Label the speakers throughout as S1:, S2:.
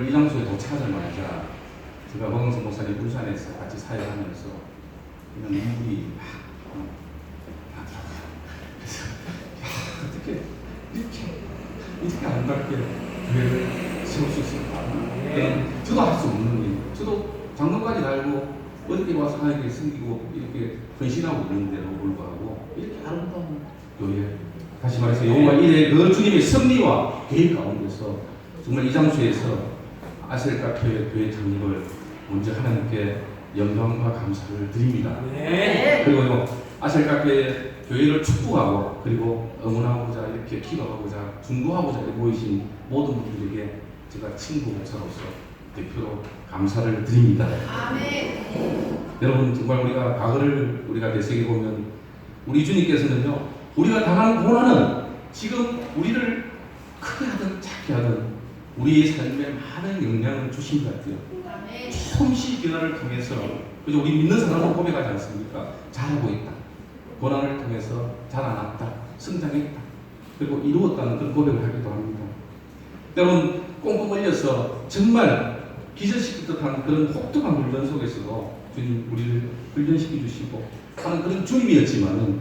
S1: 오늘 이 장소에 도착하자마자 제가 박영선 목사님 울산에서 같이 사역하면서 그냥 눈물이 막 나더라고요. 그래서 어떻게 이렇게 아름답게 교회를 세울 수 있을까? 저도 할 수 없는 일. 저도 장로까지 달고 어저께 와서 하나님께 섬기고 이렇게 헌신하고 있는데도 불구하고 이렇게 아름다운 교회, 다시 말해서 여호와 일의 그 주님의 섭리와 계획 가운데서 정말 이 장소에서 아셀카페 교회 창립을 먼저 하나님께 영광과 감사를 드립니다.
S2: 네.
S1: 그리고 아셀카페 교회를 축복하고 그리고 응원하고자 이렇게 기도하고자 중보하고자 모이신 모든 분들에게 제가 친구 목사로서 대표로 감사를 드립니다.
S2: 아멘.
S1: 여러분 정말 우리가 과거를 우리가 되새겨 보면 우리 주님께서는요 우리가 당한 고난은 지금 우리를 크게 하든 작게 하든 우리의 삶에 많은 영향을 주신 것 같아요. 조금씩 변화를 통해서 그죠? 우리 믿는 사람은 고백하지 않습니까? 잘하고 있다. 고난을 통해서 자라났다. 성장했다. 그리고 이루었다는 그런 고백을 하기도 합니다. 여러분 꽁꽁 얼려서 정말 기절시킬 듯한 그런 혹독한 훈련 속에서도 주님 우리를 훈련시켜 주시고 하는 그런 주님이었지만은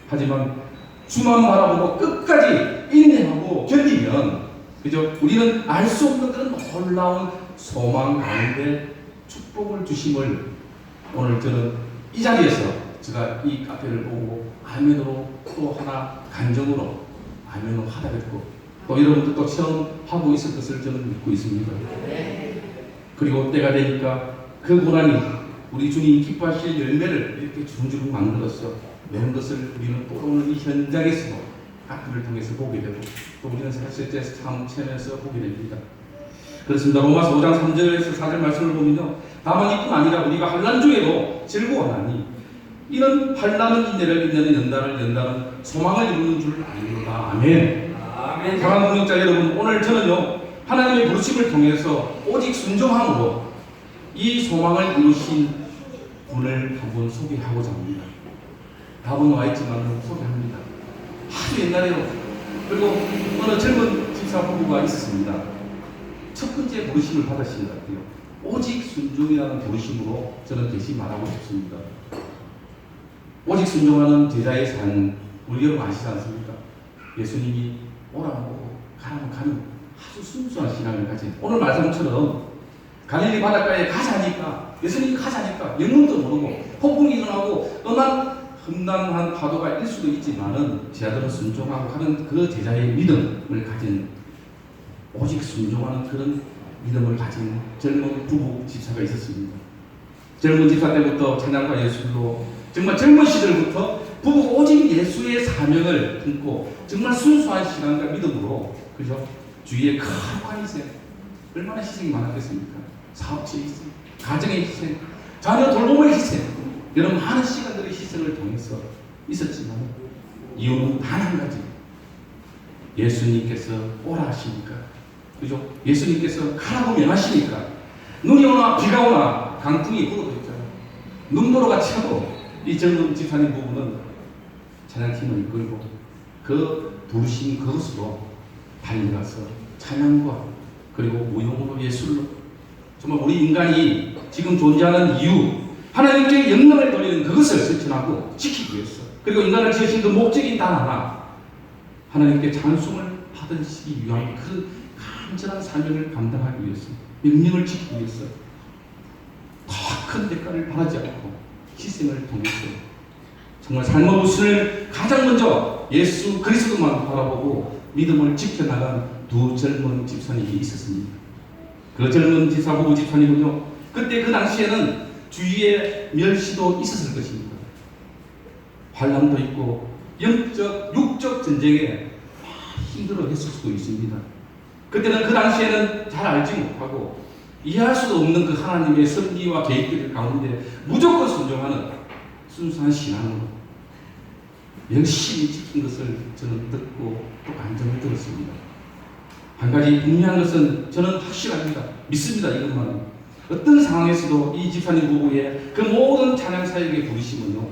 S1: 하지만 주만 바라보고 끝까지 인내하고 견디면 그죠? 우리는 알 수 없는 그런 놀라운 소망 가운데 축복을 주심을 오늘 저는 이 자리에서 제가 이 카페를 보고 아멘으로 또 하나 간정으로 아멘으로 하다 뵙고 또 여러분들도 체험하고 있을 것을 저는 믿고 있습니다. 그리고 때가 되니까 그 고난이 우리 주님 기뻐하실 열매를 이렇게 주름주름 만들어서 내는 것을 우리는 또 오늘 이 현장에서도 카페를 통해서 보게 되고 또 우리는 실제 참 체험에서 보게 됩니다. 그렇습니다. 로마서 5장 3절에서 4절 말씀을 보면요. 다만 이뿐 아니라 우리가 환난 중에도 즐거워하니 이는 환난은 인내를 인내는 연단을 연단은 소망을 이루는 줄 아니로다. 아멘.
S2: 아멘.
S1: 사랑하는 동역자 여러분 오늘 저는요 하나님의 부르심을 통해서 오직 순종함으로 이 소망을 이루신 분을 한번 소개하고자 합니다. 답은 와 있지만 소개합니다. 아주 옛날에요. 그리고 어느 젊은 집사 부부가 있었습니다. 첫 번째 부르심을 받으신 것 같아요. 오직 순종이라는 부르심으로 저는 대신 말하고 싶습니다. 오직 순종하는 제자의 삶 우리 여러분 아시지 않습니까? 예수님이 오라면 오고 가라면 가는 아주 순수한 신앙을 가진 오늘 말씀처럼 갈릴리 바닷가에 가자니까 예수님이 가자니까 영문도 모르고 폭풍이 일어나고 험난한 파도가 일 수도 있지만은 제자들은 순종하고 하는 그 제자의 믿음을 가진 오직 순종하는 그런 믿음을 가진 젊은 부부 집사가 있었습니다. 젊은 집사 때부터 찬양과 예술로 정말 젊은 시절부터 부부가 오직 예수의 사명을 품고 정말 순수한 신앙과 믿음으로 그죠? 주위에 거룩한 희생 얼마나 희생이 많았겠습니까? 사업체 희생, 가정의 희생, 자녀 돌봄의 희생 이런 많은 시간들의 희생을 통해서 있었지만 이유는 단 한 가지 예수님께서 오라 하시니까 그죠? 예수님께서 가라고 명하시니까 눈이 오나 비가 오나 강풍이 불어도 있잖아요. 눈보라가 쳐도 이 젊은 집사님 부부는 찬양팀을 이끌고 그 부르신 그것으로 달려가서 찬양과 그리고 무용으로 예술로 정말 우리 인간이 지금 존재하는 이유 하나님께 영광을 돌리는 그것을 실천하고 지키기 위해서 그리고 인간을 지으신 그 목적이 단 하나 하나님께 찬송을 받으시기 위한 그 간절한 사명을 감당하기 위해서 명령을 지키기 위해서 더 큰 대가를 바라지 않고 희생을 통해서 정말 삶의 우선을 가장 먼저 예수 그리스도만 바라보고 믿음을 지켜나간 두 젊은 집사님이 있었습니다. 그 젊은 집사 부부 집사님은요 그때 그 당시에는 주위에 멸시도 있었을 것입니다. 환난도 있고 영적 육적 전쟁에 힘들어 했을 수도 있습니다. 그때는 그 당시에는 잘 알지 못하고 이해할 수도 없는 그 하나님의 섭리와 계획들 가운데 무조건 순종하는 순수한 신앙으로 열심히 지킨 것을 저는 듣고 또 감정을 들었습니다. 한 가지 분명한 것은 저는 확실합니다. 믿습니다. 이것만은 어떤 상황에서도 이 집사님 부부의 그 모든 찬양 사역의 부르심은요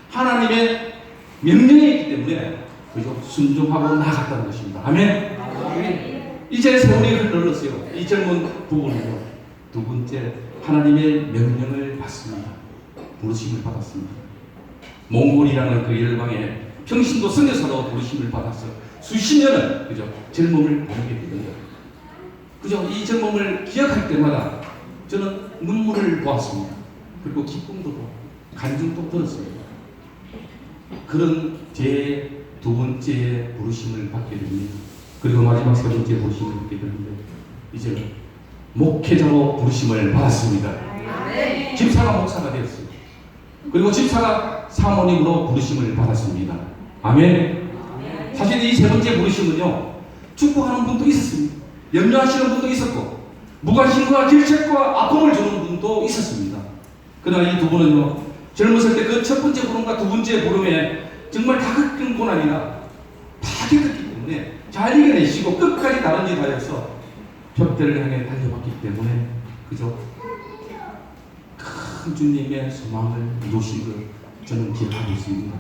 S1: 하나님의 명령이 있기 때문에 그저 순종하고 나아갔다는 것입니다. 아멘. 이제 세월이 흘렀어요. 이 젊은 부부는요, 두 번째 하나님의 명령을 받습니다. 부르심을 받았습니다. 몽골이라는 그 열방에 평신도 선교사로 부르심을 받아서 수십 년을 그죠 젊음을 보내게 됩니다. 그죠 이 젊음을 기억할 때마다 저는 눈물을 보았습니다. 그리고 기쁨도 보고 간증도 들었습니다. 그런 제 두 번째 부르심을 받게 됩니다. 그리고 마지막 세 번째 부르심을 받게 되는데 이제 목회자로 부르심을 받았습니다. 집사가 목사가 되었어요. 그리고 집사가 사모님으로 부르심을 받았습니다. 아멘. 사실 이 세 번째 부르심은요, 축복하는 분도 있었습니다. 염려하시는 분도 있었고, 무관심과 질책과 아픔을 주는 분도 있었습니다. 그러나 이 두 분은요, 젊었을 때 그 첫 번째 부름과 두 번째 부름에 정말 다 겪은 고난이나 다 겪었기 때문에 잘 이겨내시고 끝까지 다른 일 하여서 벽대를 향해 달려왔기 때문에 그저 큰 주님의 소망을 이루신 걸 저는 기억하고 있습니다.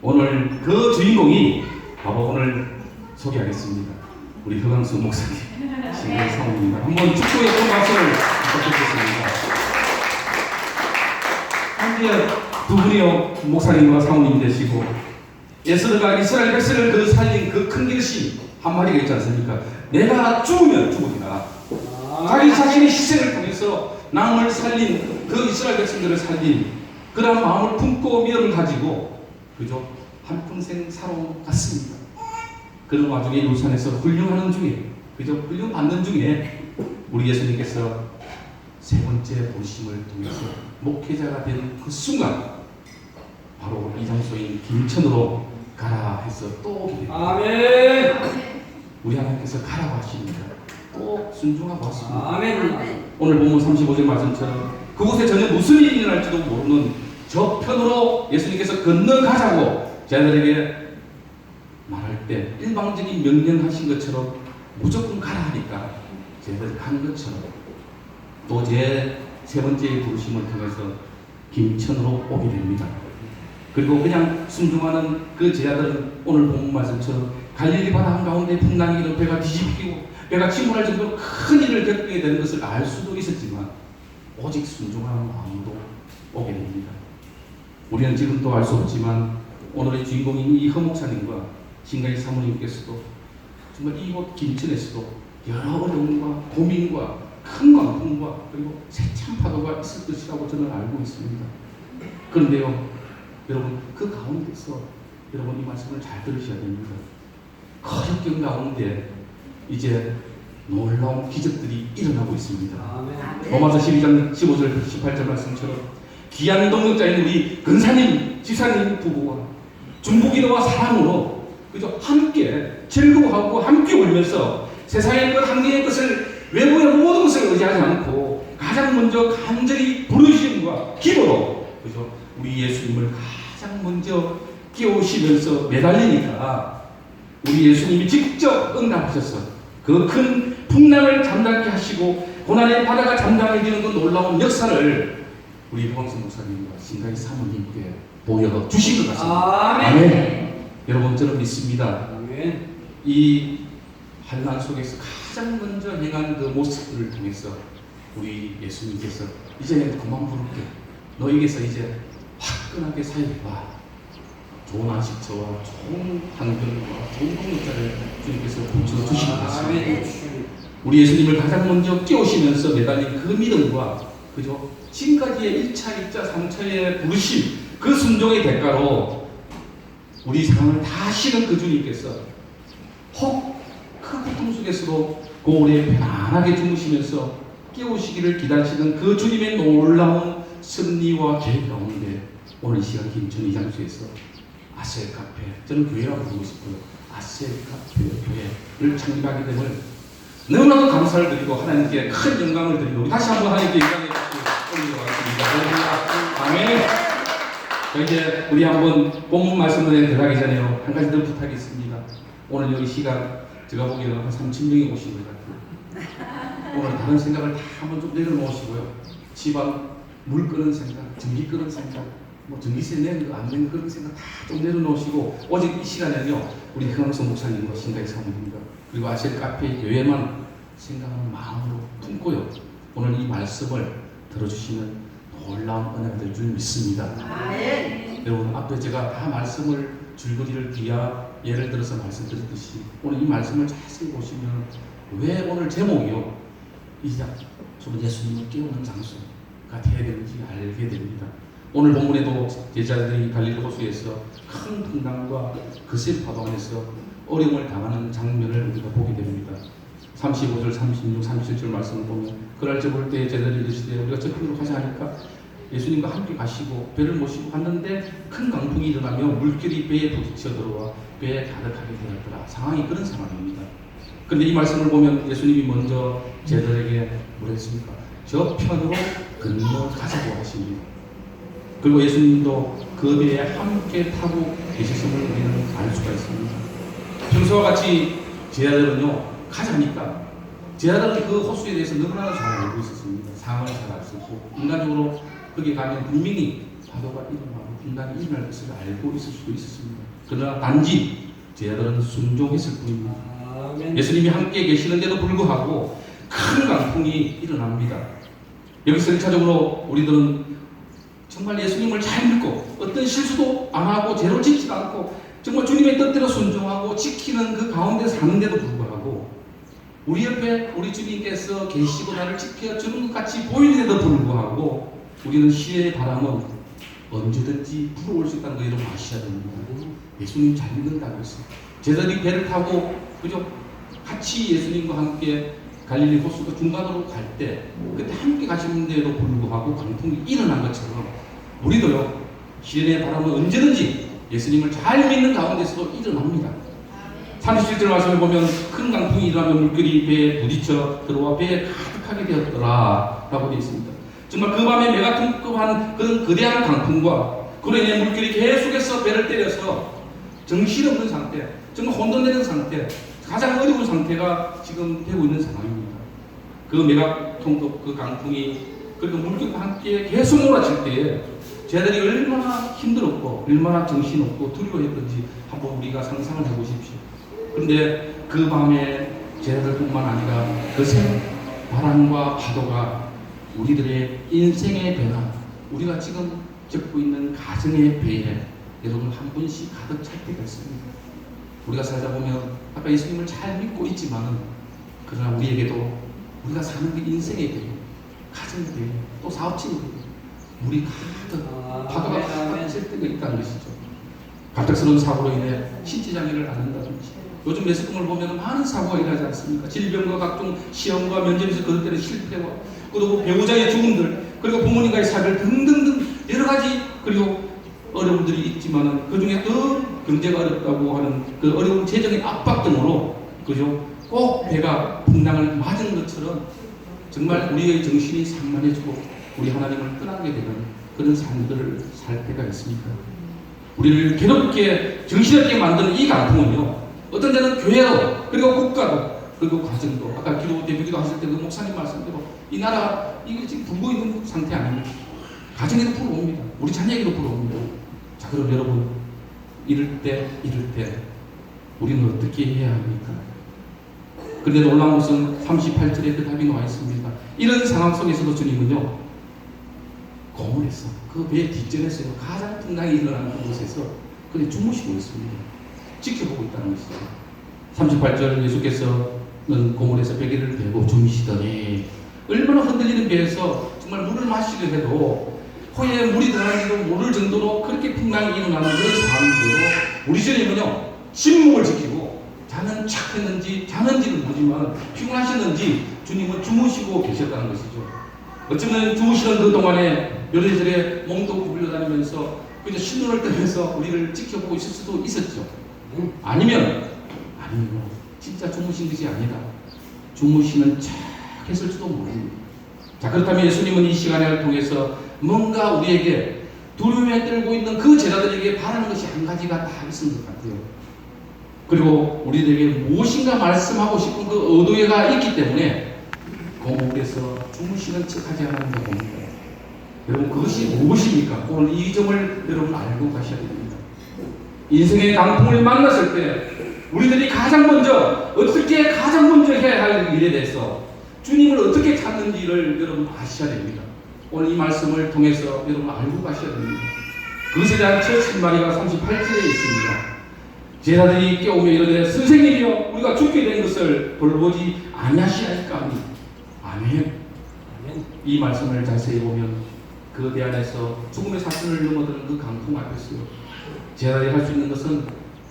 S1: 오늘 그 주인공이 바로 오늘 소개하겠습니다. 우리 허강수 목사님, 신의 사모입니다. 한번 축구의 큰 박수를 부탁드리겠습니다. 현재 두 분이요 목사님과 사모님 되시고 에스더가 이스라엘 백성을 그 살린 그 큰 결심 한마디가 있지 않습니까? 내가 죽으면 죽으리라. 자기 자신의 희생을 통해서 남을 살린 그 이스라엘 백성들을 살린 그런 마음을 품고 믿음을 가지고 그죠 한평생 살아갔습니다. 그런 와중에 울산에서 훈련하는 중에 그저 훈련 받는 중에 우리 예수님께서 세 번째 부르심을 통해서 목회자가 된 그 순간 바로 이 장소인 김천으로 가라 해서 또 오게 됩니다.
S3: 아멘.
S1: 우리 하나님께서 가라고 하십니다. 또 순종하고 왔습니다.
S3: 아멘.
S1: 오늘 본문 35절 말씀처럼 그곳에 전혀 무슨 일이 일어날지도 모르는 저편으로 예수님께서 건너가자고 제자들에게 말할 때 일방적인 명령하신 것처럼 무조건 가라 하니까 제자들이 간 것처럼 또 제 세 번째 부르심을 통해서 김천으로 오게 됩니다. 그리고 그냥 순종하는 그 제자들은 오늘 본문 말씀처럼 갈릴리 바다 한가운데 풍랑이 일어 배가 뒤집히고 배가 침몰할 정도로 큰 일을 겪게 되는 것을 알 수도 있었지만 오직 순종하는 마음으로 오게 됩니다. 우리는 지금도 알 수 없지만 오늘의 주인공인 이 허목사님과 신가희 사모님께서도 정말 이곳 김천에서도 여러 어려움과 고민과 큰 광풍과 그리고 세찬 파도가 있을 것이라고 저는 알고 있습니다. 그런데요 여러분 그 가운데서 여러분 이 말씀을 잘 들으셔야 됩니다. 거역경 가운데 이제 놀라운 기적들이 일어나고 있습니다. 로마서 12장 15절 18절 말씀처럼 귀한 동역자인 우리 근사님 지사님 부부와 중보기도와 사랑으로 그저 함께 즐거워하고 함께 울면서 세상의 그 한계의 것을 외부의 모든 것을 의지하지 않고 가장 먼저 간절히 부르심과 기도로 그죠 우리 예수님을 가장 먼저 깨우시면서 매달리니까 우리 예수님이 직접 응답하셔서 그 큰 풍랑을 잠잠케 하시고 고난의 바다가 잠잠해지는 그 놀라운 역사를 우리 허광수 목사님과 신가희 사모님께 보여주신 것 같습니다. 아멘. 여러분 저는 믿습니다.
S3: 아멘.
S1: 이 환난 속에서 가장 먼저 행한 그 모습들을 통해서 우리 예수님께서 이제는 그만 부를게 너에게서 이제 화끈하게 사역해봐. 좋은 안식처와 좋은 환경과 좋은 동역자를 주님께서 붙여주신 것 같습니다. 우리 예수님을 가장 먼저 깨우시면서 매달린 그 믿음과 그죠 지금까지의 1차, 2차, 3차의 부르심 그 순종의 대가로 우리 상황을 다 아시는 그 주님께서 혹 그 고통 속에서도 고을에 편안하게 주무시면서 깨우시기를 기다리시는 그 주님의 놀라운 섭리와 계획 가운데 오늘 이 시간 김천 이 장소에서 아셀 카페, 저는 교회라고 부르고 싶어요. 아셀 카페 교회를 창립하게 됨을 너무나도 감사를 드리고 하나님께 큰 영광을 드리고 우리 다시 한번 하나님께 영광의 박수 올리러 가겠습니다. 아멘. 자, 이제 우리 한번 본문 말씀에 들어가기 전에요 한 가지 더 부탁이 있습니다. 오늘 여기 시간 제가 보기에는 한 3,000명이 오신 것 같아요. 오늘 다른 생각을 다 한번 좀 내려놓으시고요. 집안 물 끄는 생각, 전기 끄는 생각, 뭐 전기세 내는 거 안 내는 그런 생각 다 좀 내려놓으시고 오직 이 시간에는요 우리 허광수 목사님과 신가희 사모님과 그리고 아시아 카페 교회만 생각하는 마음으로 품고요. 오늘 이 말씀을 들어주시는 놀라운 은혜가 될 줄 믿습니다.
S2: 아멘.
S1: 여러분 앞에 제가 다 말씀을 줄거리를 비하 예를 들어서 말씀드렸듯이 오늘 이 말씀을 자세히 보시면 왜 오늘 제목이요 이제 좀 예수님을 깨우는 장소가 되어야 되는지 알게 됩니다. 오늘 본문에도 제자들이 갈릴리 호수에서 큰 풍랑과 거센 파도 안에서 어려움을 당하는 장면을 우리가 보게 됩니다. 35절, 36, 37절 말씀을 보면 그날 저볼 때 제자들이 이르시되 우리가 저편으로 가자 하니까 예수님과 함께 가시고 배를 모시고 갔는데 큰 강풍이 일어나며 물결이 배에 부딪혀 들어와 배에 가득하게 되었더라. 상황이 그런 상황입니다. 그런데 이 말씀을 보면 예수님이 먼저 제자들에게 뭐라 했습니까? 저 편으로 건너가자고 하십니다. 그리고 예수님도 그 배에 함께 타고 계셨음을 우리는 알 수가 있습니다. 평소와 같이 제자들은요 가자니까 제자들은 그 호수에 대해서 너무나 잘 알고 있었습니다. 상황을 잘 알고 인간적으로 거기 가면 분명히 파도가 일어나고 분단이 일어날 것을 알고 있을 수도 있었습니다. 그러나 단지 제자들은 순종했을 뿐입니다. 예수님이 함께 계시는데도 불구하고 큰 강풍이 일어납니다. 여기서 1차적으로 우리들은 정말 예수님을 잘 믿고 어떤 실수도 안 하고 죄를 짓지도 않고 정말 주님의 뜻대로 순종하고 지키는 그 가운데 사는데도 불구하고 우리 옆에 우리 주님께서 계시고 나를 지켜주는 것 같이 보이는데도 불구하고 우리는 시대의 바람은 언제든지 불어올 수 있다는 거 여러분 아셔야 됩니다. 예수님 잘 믿는다고 했어요. 제자들이 배를 타고 그죠? 같이 예수님과 함께 갈릴리 호수 중간으로 갈 때 그때 함께 가시는데도 불구하고 강풍이 일어난 것처럼 우리도요 시대의 바람은 언제든지 예수님을 잘 믿는 가운데서도 일어납니다. 37절 말씀을 보면 큰 강풍이 일어나면 물결이 배에 부딪혀 들어와 배에 가득하게 되었더라 라고 되어 있습니다. 정말 그 밤에 매가 통급한 그런 거대한 강풍과 그로 인해 물결이 계속해서 배를 때려서 정신없는 상태, 정말 혼돈되는 상태, 가장 어려운 상태가 지금 되고 있는 상황입니다. 그 매가 통급 그 강풍이 그리고 물결과 함께 계속 몰아칠 때에 제자들이 얼마나 힘들었고 얼마나 정신없고 두려워했던지 한번 우리가 상상을 해보십시오. 그런데 그 밤에 제자들뿐만 아니라 거센 바람과 파도가 우리들의 인생의 배나 우리가 지금 겪고 있는 가정의 배에 여러분 한 분씩 가득 찰 때가 있습니다. 우리가 살다 보면 아까 예수님을 잘 믿고 있지만은 그러나 우리에게도 우리가 사는 그 인생의 배, 가정의 배, 또 사업체의 배, 물이 가득 파도가 가득 찰 때가 있다는 것이죠. 갑작스러운 사고로 인해 신체장애를 앓는다든지 요즘 매스컴을 보면 많은 사고가 일어나지 않습니까? 질병과 각종 시험과 면접에서 그것 때문에 실패와 그리고 배우자의 죽음들 그리고 부모님과의 사별 등등등 여러 가지 그리고 어려움들이 있지만은 그 중에 더 경제가 어렵다고 하는 그 어려운 재정의 압박 등으로 그죠? 꼭 배가 풍랑을 맞은 것처럼 정말 우리의 정신이 산만해지고 우리 하나님을 떠나게 되는 그런 삶들을 살 때가 있습니다. 우리를 괴롭게 정신없게 만드는 이 강풍은요 어떤 데는 교회도 그리고 국가도 그리고 가정도 아까 기도 대표기도 하실 때 그 목사님 말씀대로 이 나라 이게 지금 불고 있는 상태 아닙니까? 가정에도 불어옵니다. 우리 자녀에게도 불어옵니다. 자 그럼 여러분 이럴 때 우리는 어떻게 해야 합니까? 그런데 놀라운 것은 38절에 그 답이 나와 있습니다. 이런 상황 속에서도 주님은요 고문에서 그 배 뒷전에서요 가장 풍랑이 일어나는 그곳에서 그냥 주무시고 있습니다. 지켜보고 있다는 것이죠. 38절 예수께서는 고문에서 베개를 베고 주무시더니 얼마나 흔들리는 배에서 정말 물을 마시려 해도 코에 물이 들어가지도 모를 정도로 그렇게 풍랑이 일어나는 그런 상황인데도 우리 주님은요 침묵을 지키고 자는 착했는지 자는지는 모르지만 피곤하셨는지 주님은 주무시고 계셨다는 것이죠. 어쩌면 주무시는 그 동안에 요래저래 몸도 구불려 다니면서 그저 신눈을 뜨면서 우리를 지켜보고 있을 수도 있었죠. 아니면 진짜 주무신 것이 아니다. 주무시는 척 했을지도 모릅니다. 자 그렇다면 예수님은 이 시간을 통해서 뭔가 우리에게 두려움에 떨고 있는 그 제자들에게 바라는 것이 한 가지가 다 있는 것 같아요. 그리고 우리들에게 무엇인가 말씀하고 싶은 그 의도가 있기 때문에 고목에서 주무시는 척하지 않는다 봅니다. 여러분 그것이 무엇입니까? 오늘 이 점을 여러분 알고 가셔야 됩니다. 인생의 강풍을 만났을 때 우리들이 가장 먼저 어떻게 가장 먼저 해야 할 일에 대해서 주님을 어떻게 찾는지를 여러분 아셔야 됩니다. 오늘 이 말씀을 통해서 여러분 알고 가셔야 됩니다. 그것에 대한 첫 실마리가 38절에 있습니다. 제자들이 깨우며 이르되 선생님이여 우리가 죽게 된 것을 돌보지 아니하시나이까. 아멘. 이 말씀을 자세히 보면 그 배 안에서 죽음의 사슬을 넘어드는 그 강풍 앞에서 제자들이 할 수 있는 것은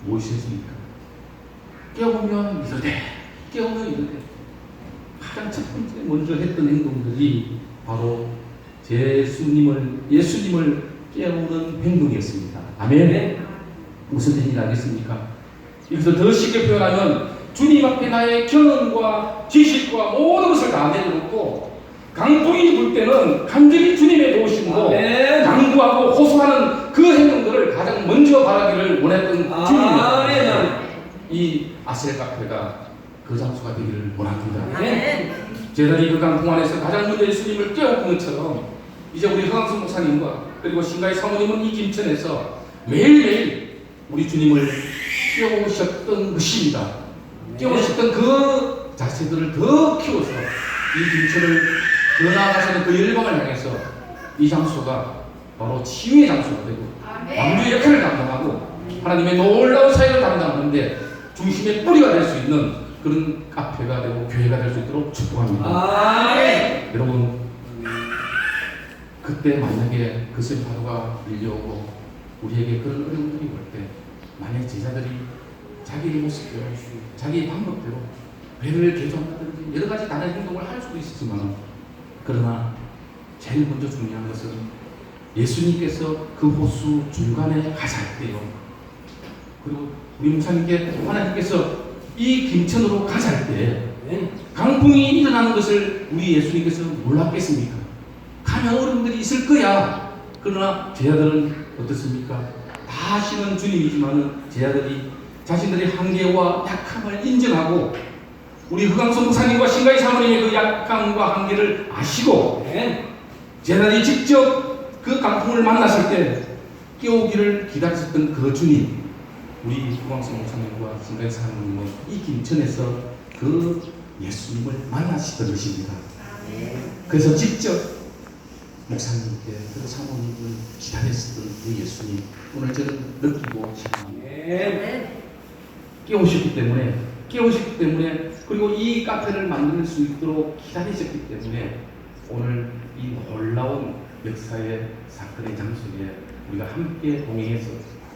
S1: 무엇이었습니까? 깨우면 이르되 깨우면 이르되 가장 첫 번째 먼저 했던 행동들이 바로 예수님을 깨우는 행동이었습니다. 아멘. 무슨 뜻인지 알겠습니까? 여기서 더 쉽게 표현하면 주님 앞에 나의 경험과 지식과 모든 것을 다 내려놓고 강풍이 불 때는 간절히 주님의 도우심으로 강구하고 호소하는 그 행동들을 가장 먼저 바라기를 원했던 주님입니다. 이 아셀 카페가 그 장소가 되기를 원합니다. 제자들이 그 강풍 안에서 가장 먼저 예수님을 깨웠던 것처럼 이제 우리 허강순 목사님과 그리고 신가의 사모님은 이 김천에서 매일매일 우리 주님을 깨우셨던 것입니다. 깨우셨던 그 자세들을 더 키워서 이 김천을 더 나아가서는 그 열방을 향해서 이 장소가 바로 치유의 장소가 되고 왕주의 역할을 담당하고 하나님의 놀라운 사역을 담당하는데 중심의 뿌리가 될 수 있는 그런 카페가 되고 교회가 될 수 있도록 축복합니다. 여러분 그때 만약에 그 파도가 밀려오고 우리에게 그런 어려움들이 올 때 만약 제자들이 자기의 모습대로 자기의 방법대로 배를 개조한다든지 여러 가지 다른 행동을 할 수도 있었지만 그러나 제일 먼저 중요한 것은 예수님께서 그 호수 중간에 가실 때요. 그리고 우리 목사님께 하나님께서 이 김천으로 가실 때 강풍이 일어나는 것을 우리 예수님께서 몰랐겠습니까? 가면 어려움들이 있을 거야. 그러나 제자들은 어떻습니까? 다 아시는 주님이지만 제자들이 자신들의 한계와 약함을 인정하고 우리 흑강성 목사님과 신가의 사모님의 그 약함과 한계를 아시고 제자들이 직접 그 강풍을 만났을 때 깨우기를 기다리셨던 그 주님, 우리 흑강성 목사님과 신가의 사모님은 이 김천에서 그 예수님을 만나시던 것입니다. 그래서 직접 목사님께 그 사모님을 기다렸었던 그 예수님 오늘 저는 느끼고 싶습니다. 깨우셨기 때문에 그리고 이 카페를 만들 수 있도록 기다리셨기 때문에 오늘 이 놀라운 역사의 사건의 장소에 우리가 함께 동행해서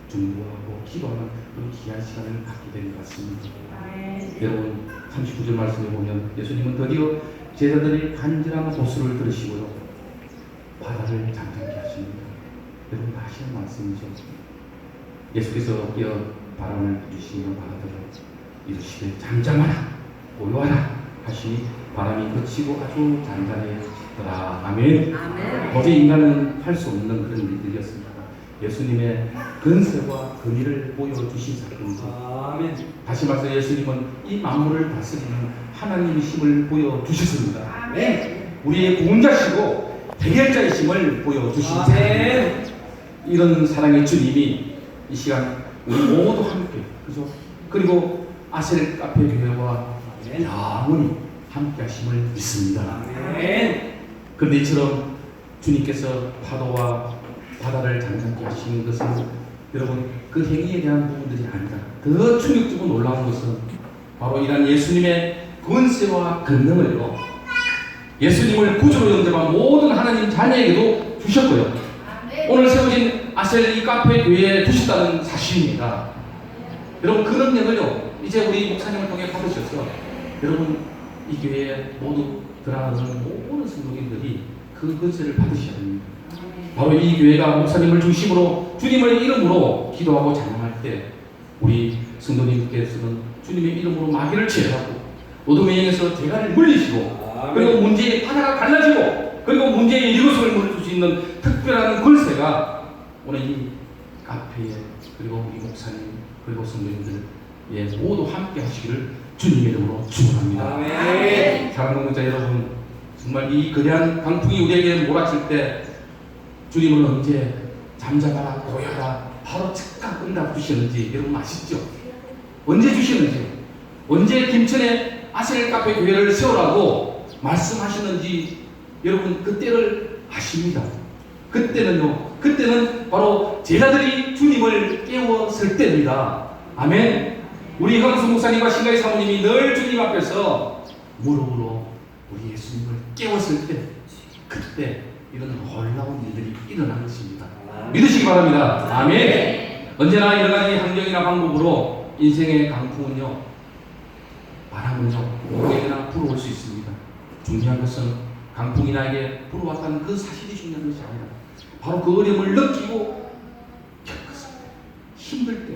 S1: 중보하고 기도하는 그런 귀한 시간을 갖게 된 것 같습니다. 여러분 39절 말씀에 보면 예수님은 드디어 제자들이 간절한 호소를 들으시고요 바다를 잠잠케 하십니다. 여러분 다 아시는 말씀이죠. 예수께서 깨어 바람을 부리시며 바다들을 이르시되 잠잠하라 고요하라 하시니 바람이 그치고 아주 잔잔해지더라. 아멘. 도저히 인간은 할 수 없는 그런 일들이었습니다. 예수님의 근세와 근위를 보여주신 사건이죠. 아멘. 다시 말해서 예수님은 이 만물을 다스리는 하나님이심을 보여주셨습니다. 아멘. 우리의 구원자시고 해결자이심을 보여주신 사건입니다. 이런 사랑의 주님이 이 시간 우리 모두 함께 그죠? 그리고 아셀 카페 교회와 영원히 함께 하심을 믿습니다. 그런데 이처럼 주님께서 파도와 바다를 잠잠케 하시는 것은 여러분 그 행위에 대한 부분들이 아니다. 더 충격적으로 놀라운 것은 바로 이런 예수님의 권세와 권능을요 예수님을 구주로 영접한 모든 하나님 자녀에게도 주셨고요. 오늘 세워진 아셀 이 카페 교회에 주셨다는 사실입니다. 여러분 그 능력을요 이제 우리 목사님을 통해 받으셔서 여러분 이 교회에 모두 들어가는 모든 성도님들이 그 권세를 받으셔야 됩니다. 바로 이 교회가 목사님을 중심으로 주님의 이름으로 기도하고 찬양할 때 우리 성도님께서는 주님의 이름으로 마귀를 제하고 어둠의 영에서 대가를 물리시고 그리고 문제의 바다가 갈라지고 그리고 문제의 이루심을 물을 수 있는 특별한 권세가 오늘 이 카페에 그리고 우리 목사님 그리고 성도님들 모두 함께 하시기를 주님의 이름으로 축원합니다. 사랑하는 공자 여러분 정말 이 거대한 강풍이 우리에게 몰아칠 때 주님은 언제 잠잠하라 고요하라 바로 즉각 응답 주시는지 여러분 아시죠? 언제 주시는지, 언제 김천에 아셀 카페 교회를 세우라고 말씀하시는지 여러분 그때를 아십니다. 그때는 바로 제자들이 주님을 깨웠을 때입니다. 아멘. 우리 황수 목사님과 신가희 사모님이 늘 주님 앞에서 무릎으로 우리 예수님을 깨웠을 때, 그때 이런 놀라운 일들이 일어난 것입니다. 믿으시기 바랍니다. 아멘. 언제나 여러 가지 환경이나 방법으로 인생의 강풍은요, 바람은요, 누구에게나 불어올 수 있습니다. 중요한 것은 강풍이 나에게 불어왔다는 그 사실이 중요한 것이 아니라 바로 그 어려움을 느끼고 겪었을 때, 힘들 때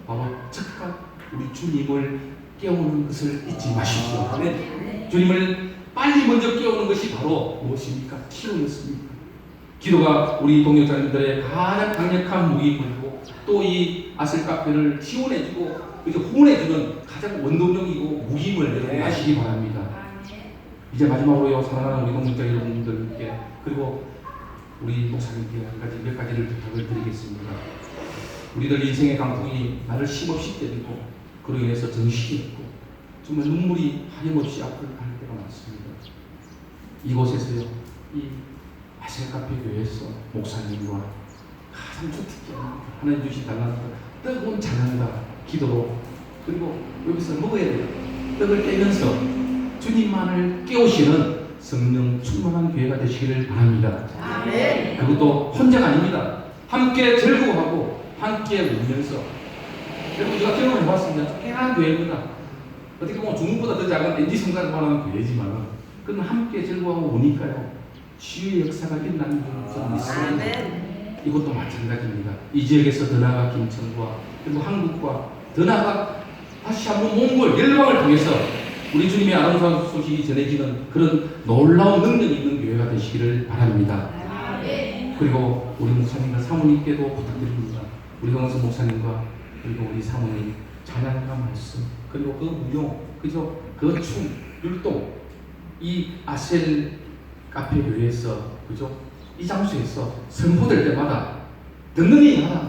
S1: 바로 즉각 우리 주님을 깨우는 것을 잊지 마십시오. 아멘. 주님을 빨리 먼저 깨우는 것이 바로 무엇입니까? 기도였습니다. 기도가 우리 동역자님들의 가장 강력한 무기이고 또 이 아셀 카페를 지원해주고 후원해주는 가장 원동력이고 무기임을 여러분 아시기 바랍니다. 이제 마지막으로요, 사랑하는 우리 동역자 여러분들께 그리고 우리 목사님께 몇 가지를 부탁을 드리겠습니다. 우리들 인생의 강풍이 나를 힘없이 때리고 그로 인해서 정신이 없고 정말 눈물이 하염없이 앞을 갈 때가 많습니다. 이곳에서요, 이 아셀 카페 교회에서 목사님과 가장 주특기한 하나님 주신 달란트, 뜨거운 찬양과 기도로, 그리고 여기서 먹어야 돼요. 떡을 떼면서 주님만을 깨우시는 성령 충만한 교회가 되시기를 바랍니다.
S2: 아멘.
S1: 그것도 혼자가 아닙니다. 함께 즐거워하고 함께 울면서, 여러분 제가 경험해봤습니다. 조그마한 교회입니다. 어떻게 보면 중국보다 더 작은 NG 성산만한 교회지만 그건 함께 즐거워하고 오니까요, 치유의 역사가 일어나는 경우가 있습니다.
S2: 아멘.
S1: 이것도 마찬가지입니다. 이 지역에서 더 나아가 김천과 그리고 한국과 더 나아가 다시 한번 몽골, 열방을 통해서 우리 주님의 아름다운 소식이 전해지는 그런 놀라운 능력이 있는 교회가 되시기를 바랍니다.
S2: 아멘.
S1: 그리고 우리 목사님과 사모님께도 부탁드립니다. 우리 형원수 목사님과 그리고 우리 사모님 찬양과 말씀, 그리고 그 무용, 그죠? 그 춤, 율동, 이 아셀 카페 교회에서, 그죠? 이 장소에서 선포될 때마다 듣는 이마다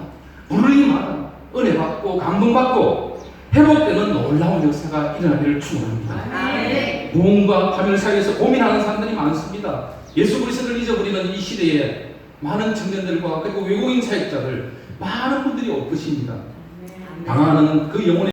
S1: 부르는 이마다 은혜 받고 감동 받고 회복되는 놀라운 역사가 일어나기를 축원합니다.
S2: 아멘.
S1: 고음과 파멸 사이에서 고민하는 사람들이 많습니다. 예수 그리스도를 잊어버리는 이 시대에 많은 청년들과 그리고 외국인 사역자들 많은 분들이 올 것입니다. 당하는 그 영혼의